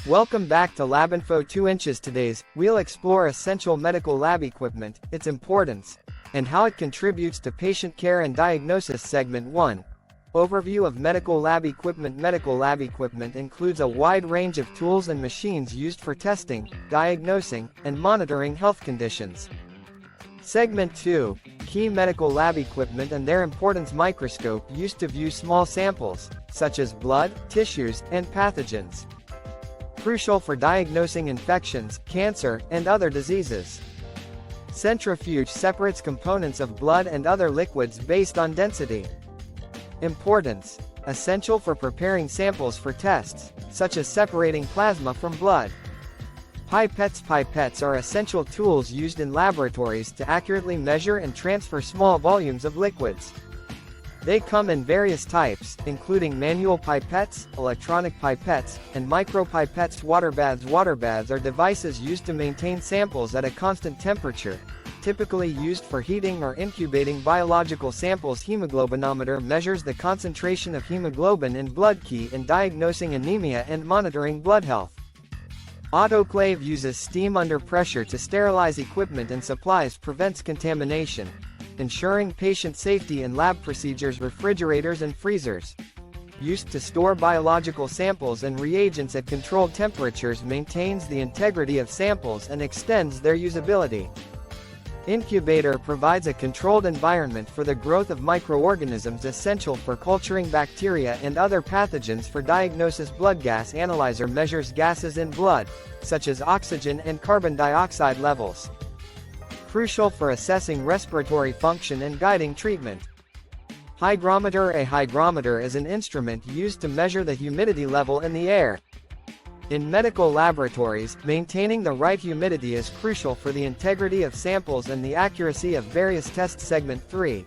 Welcome back to Lab Info 2 Inches. We'll explore essential medical lab equipment, its importance, and how it contributes to patient care and diagnosis. Segment 1. Overview of medical lab equipment. Medical lab equipment includes a wide range of tools and machines used for testing, diagnosing, and monitoring health conditions. Segment 2. Key medical lab equipment and their importance. Microscope used to view small samples, such as blood, tissues, and pathogens. Crucial for diagnosing infections, cancer, and other diseases. Centrifuge separates components of blood and other liquids based on density. Importance. Essential for preparing samples for tests, such as separating plasma from blood. Pipettes. Pipettes are essential tools used in laboratories to accurately measure and transfer small volumes of liquids. They come in various types, including manual pipettes, electronic pipettes, and micropipettes. Water baths. Water baths are devices used to maintain samples at a constant temperature, typically used for heating or incubating biological samples. Hemoglobinometer measures the concentration of hemoglobin in blood, key in diagnosing anemia and monitoring blood health. Autoclave uses steam under pressure to sterilize equipment and supplies. Prevents contamination, ensuring patient safety in lab procedures. Refrigerators and freezers. Used to store biological samples and reagents at controlled temperatures. Maintains the integrity of samples and extends their usability. Incubator provides a controlled environment for the growth of microorganisms essential for culturing bacteria and other pathogens for diagnosis. Blood gas analyzer measures gases in blood, such as oxygen and carbon dioxide levels. Crucial for assessing respiratory function and guiding treatment. Hygrometer. A hygrometer is an instrument used to measure the humidity level in the air. In medical laboratories, maintaining the right humidity is crucial for the integrity of samples and the accuracy of various tests. Segment 3.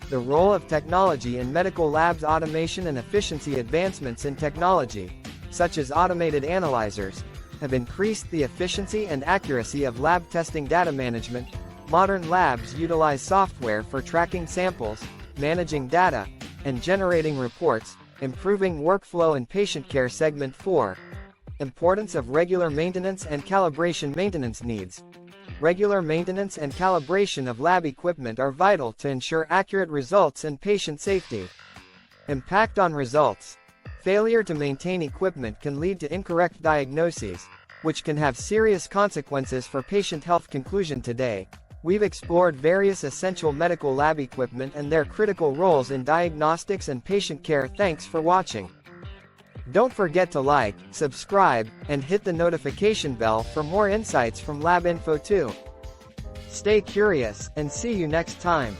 The role of technology in medical labs. Automation and efficiency. Advancements in technology, such as automated analyzers, have increased the efficiency and accuracy of lab testing. Data management. Modern labs utilize software for tracking samples, managing data, and generating reports, improving workflow and patient care. Segment 4. Importance of regular maintenance and calibration. Maintenance needs. Regular maintenance and calibration of lab equipment are vital to ensure accurate results and patient safety. Impact on results. Failure to maintain equipment can lead to incorrect diagnoses, which can have serious consequences for patient health. Conclusion. Today, we've explored various essential medical lab equipment and their critical roles in diagnostics and patient care. Thanks for watching. Don't forget to like, subscribe, and hit the notification bell for more insights from Lab Info 2. Stay curious, and see you next time.